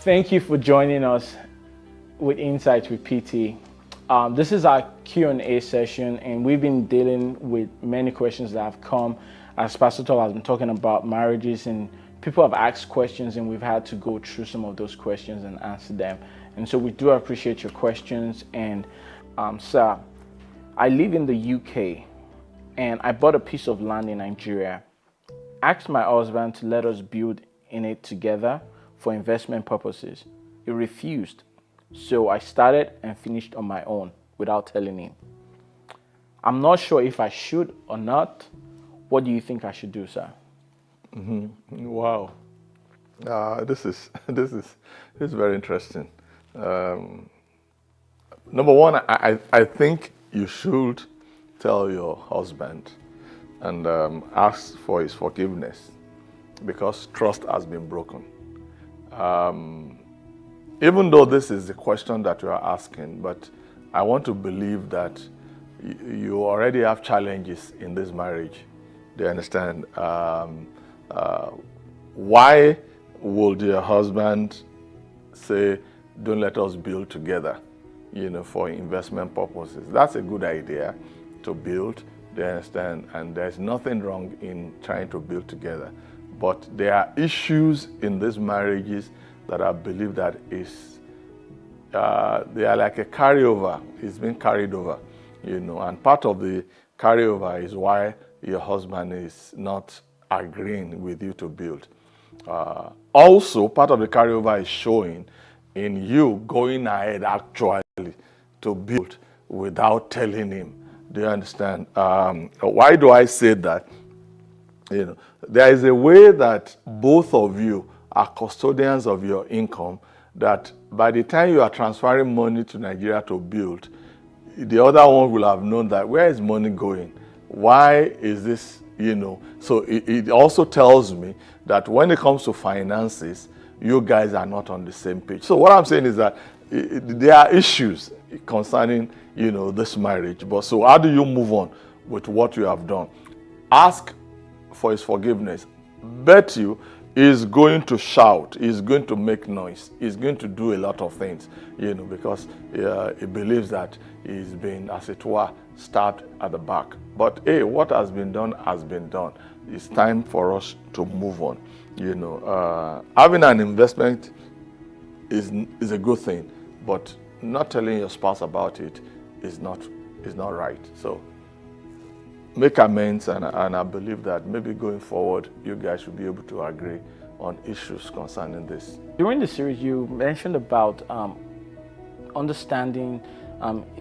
Thank you for joining us with Insights with PT. This is our Q&A session, and we've been dealing with many questions that have come as Pastor Tola has been talking about marriages, and people have asked questions, and we've had to go through some of those questions and answer them. And so we do appreciate your questions. And sir, I live in the UK, and I bought a piece of land in Nigeria. Asked my husband to let us build in it together for investment purposes. He refused. So I started and finished on my own without telling him. I'm not sure if I should or not. What do you think I should do, sir? Wow. This is very interesting. Number one, I think you should tell your husband and ask for his forgiveness, because trust has been broken. Even though this is the question that you are asking, but I want to believe that you already have challenges in this marriage. Do you understand? Why would your husband say, don't let us build together, for investment purposes? That's a good idea to build. Do you understand? And there's nothing wrong in trying to build together. But there are issues in these marriages that I believe that they are like a carryover. It's been carried over, and part of the carryover is why your husband is not agreeing with you to build. Also, part of the carryover is showing in you going ahead actually to build without telling him. Do you understand? Why do I say that? There is a way that both of you are custodians of your income, that by the time you are transferring money to Nigeria to build, the other one will have known that where is money going? Why is this, So it also tells me that when it comes to finances, you guys are not on the same page. So what I'm saying is that there are issues concerning, this marriage. But so how do you move on with what you have done? Ask for his forgiveness. Bet you is going to shout, is going to make noise, is going to do a lot of things, because he believes that he's been, as it were, stabbed at the back. But hey, what has been done has been done. It's time for us to move on. Having an investment is a good thing, but not telling your spouse about it is not right. So make amends, and I believe that maybe going forward, you guys should be able to agree on issues concerning this. During the series, you mentioned about understanding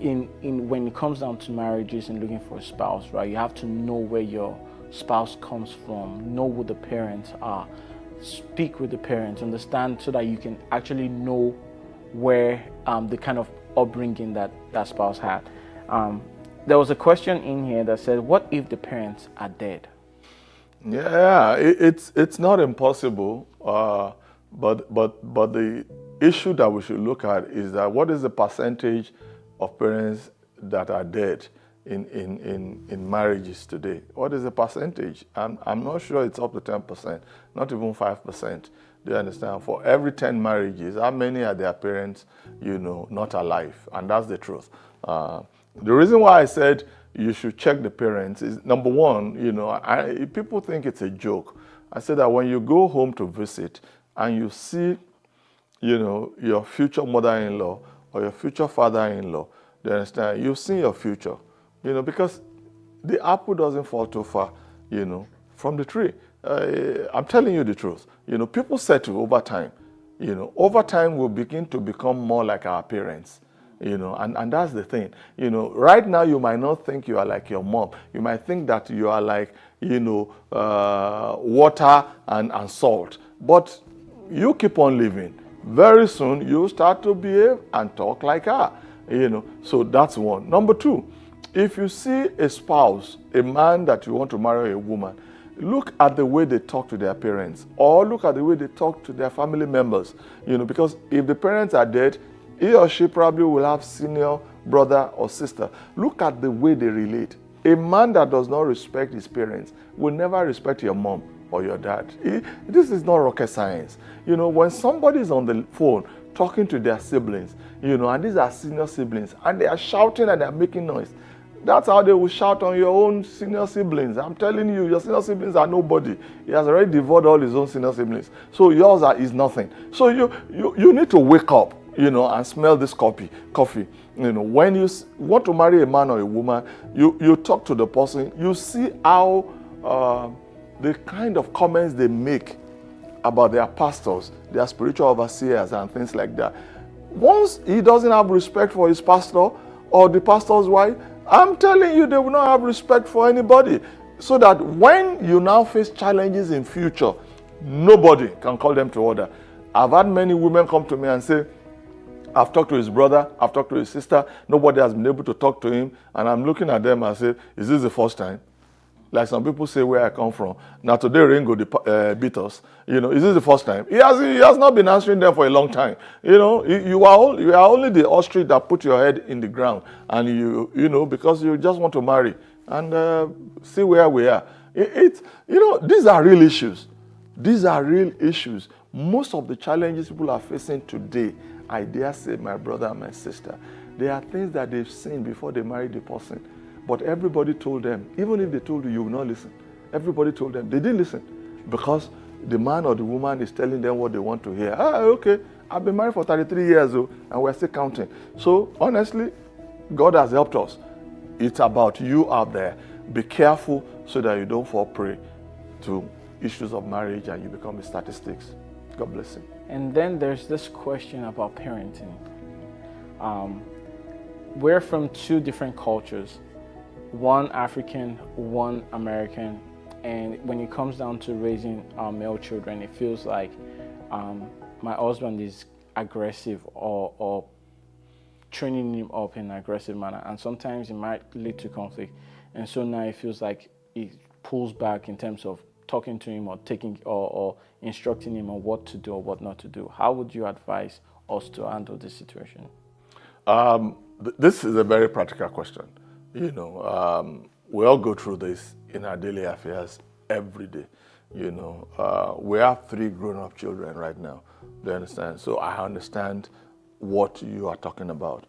in when it comes down to marriages and looking for a spouse, right? You have to know where your spouse comes from, know who the parents are, speak with the parents, understand, so that you can actually know where the kind of upbringing that spouse had. There was a question in here that said, what if the parents are dead? Yeah, it's not impossible, but the issue that we should look at is that what is the percentage of parents that are dead in marriages today? What is the percentage? I'm not sure it's up to 10%, not even 5%. Do you understand? For every 10 marriages, how many are their parents, not alive? And that's the truth. The reason why I said you should check the parents is, number one, people think it's a joke. I said that when you go home to visit and you see, your future mother-in-law or your future father-in-law, do you understand? You've seen your future, because the apple doesn't fall too far, from the tree. I'm telling you the truth. People settle over time. Over time we'll begin to become more like our parents. And that's the thing. Right now you might not think you are like your mom. You might think that you are like, water and salt. But you keep on living. Very soon you start to behave and talk like her. So that's one. Number two, if you see a spouse, a man that you want to marry, a woman, look at the way they talk to their parents, or look at the way they talk to their family members. Because if the parents are dead, he or she probably will have senior brother or sister. Look at the way they relate. A man that does not respect his parents will never respect your mom or your dad. This is not rocket science. You know, when somebody is on the phone talking to their siblings, you know, and these are senior siblings, and they are shouting and they are making noise, that's how they will shout on your own senior siblings. I'm telling you, your senior siblings are nobody. He has already devoured all his own senior siblings. So yours is nothing. So you need to wake up, you know, and smell this coffee. You know, when you want to marry a man or a woman, you talk to the person, you see how the kind of comments they make about their pastors, their spiritual overseers and things like that. Once he doesn't have respect for his pastor or the pastor's wife, I'm telling you, they will not have respect for anybody. So that when you now face challenges in future, nobody can call them to order. I've had many women come to me and say, I've talked to his brother, I've talked to his sister, nobody has been able to talk to him. And I'm looking at them and say, is this the first time? Like some people say where I come from. Now today Ringo beat us. You know, is this the first time? He has not been answering them for a long time. You know, you are only the ostrich that put your head in the ground, and you know, because you just want to marry and see where we are. You know, these are real issues. These are real issues. Most of the challenges people are facing today, I dare say, my brother and my sister, they are things that they've seen before they married the person. But everybody told them, even if they told you, you will not listen. Everybody told them, they didn't listen. Because the man or the woman is telling them what they want to hear. Okay, I've been married for 33 years, and we're still counting. So, honestly, God has helped us. It's about you out there. Be careful so that you don't fall prey to issues of marriage and you become the statistics. God bless you. And then there's this question about parenting. We're from two different cultures. One African, one American, and when it comes down to raising male children, it feels like my husband is aggressive or training him up in an aggressive manner, and sometimes it might lead to conflict. And so now it feels like he pulls back in terms of talking to him or taking or instructing him on what to do or what not to do. How would you advise us to handle this situation? This is a very practical question. You know, we all go through this in our daily affairs every day. You know, we have 3 grown-up children right now. Do you understand? So I understand what you are talking about.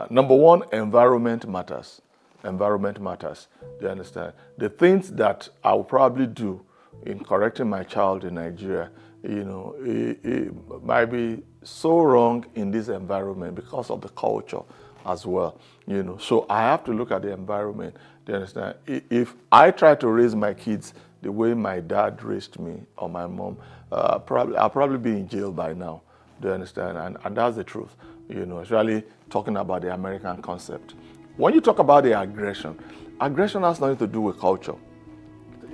Number one, environment matters. Environment matters. Do you understand? The things that I will probably do in correcting my child in Nigeria, you know, it might be so wrong in this environment because of the culture as well, you know. So I have to look at the environment. Do you understand? If I try to raise my kids the way my dad raised me or my mom, I'll probably be in jail by now. Do you understand? And that's the truth, you know, especially talking about the American concept. When you talk about the aggression has nothing to do with culture.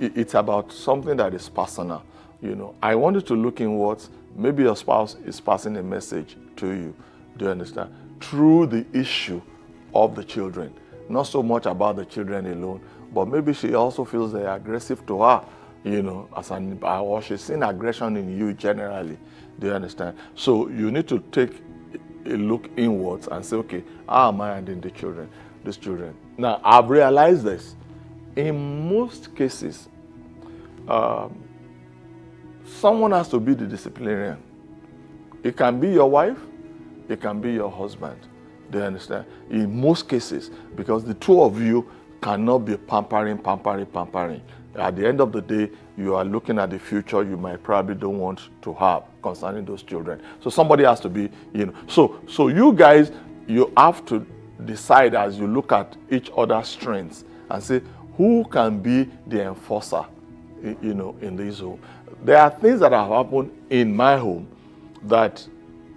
It's about something that is personal, you know. I want you to look inwards. Maybe your spouse is passing a message to you. Do you understand? Through the issue of the children. Not so much about the children alone, but maybe she also feels they're aggressive to her, you know, or she's seeing aggression in you generally. Do you understand? So you need to take a look inwards and say, okay, how am I handling these children? Now, I've realized this. In most cases, someone has to be the disciplinarian. It can be your wife, it can be your husband. Do you understand? In most cases, because the two of you cannot be pampering. At the end of the day, you are looking at the future you might probably don't want to have concerning those children. So somebody has to be, you know. So you guys, you have to decide as you look at each other's strengths and say, who can be the enforcer, you know, in this home. There are things that have happened in my home that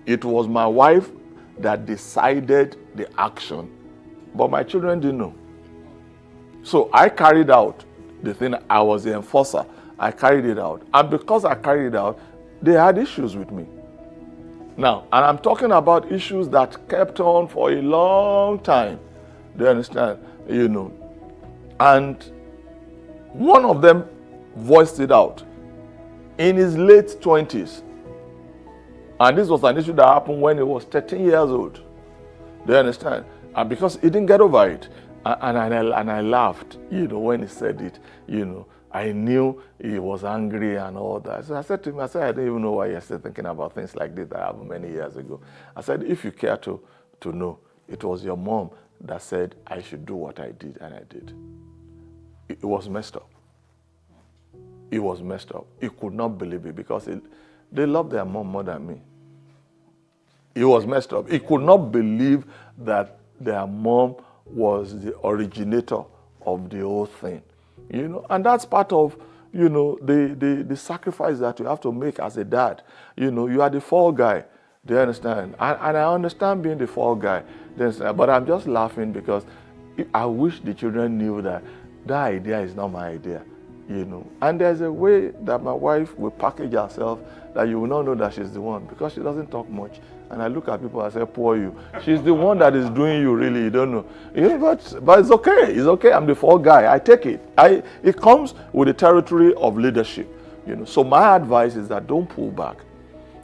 it was my wife that decided the action, but my children didn't know. So I carried out the thing. I was the enforcer. I carried it out. And because I carried it out, they had issues with me. Now, and I'm talking about issues that kept on for a long time. Do you understand? You know. And one of them voiced it out in his late 20s. And this was an issue that happened when he was 13 years old. Do you understand? And because he didn't get over it. And I laughed, you know, when he said it, you know. I knew he was angry and all that. So I said to him, I don't even know why you're still thinking about things like this that happened many years ago. I said, if you care to know, it was your mom that said I should do what I did, and I did. It was messed up. It was messed up. He could not believe it because they loved their mom more than me. It was messed up. He could not believe that their mom was the originator of the whole thing. And that's part of, the sacrifice that you have to make as a dad. You are the fall guy. Do you understand? And I understand being the fall guy. But I'm just laughing because I wish the children knew that idea is not my idea. And there's a way that my wife will package herself that you will not know that she's the one, because she doesn't talk much. And I look at people and say, poor you. She's the one that is doing you, really, you don't know. But it's okay. It's okay. I'm the fall guy. I take it. It comes with the territory of leadership. So my advice is that don't pull back,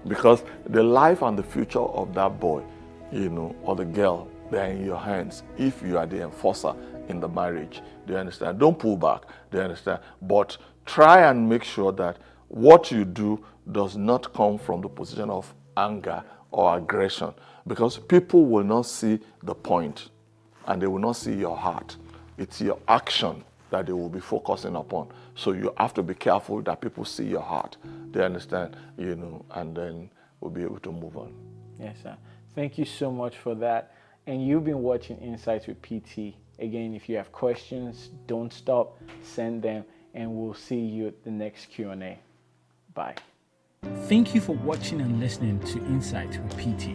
because the life and the future of that boy, or the girl, they're in your hands if you are the enforcer in the marriage. Do you understand? Don't pull back. Do you understand? But try and make sure that what you do does not come from the position of anger or aggression, because people will not see the point and they will not see your heart. It's your action that they will be focusing upon. So you have to be careful that people see your heart. They understand, and then we'll be able to move on. Yes, sir. Thank you so much for that. And you've been watching Insights with PT. Again, if you have questions, don't stop, send them, and we'll see you at the next Q&A. Bye. Thank you for watching and listening to Insights with PT,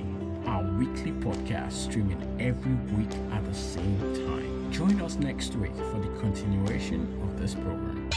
our weekly podcast streaming every week at the same time. Join us next week for the continuation of this program.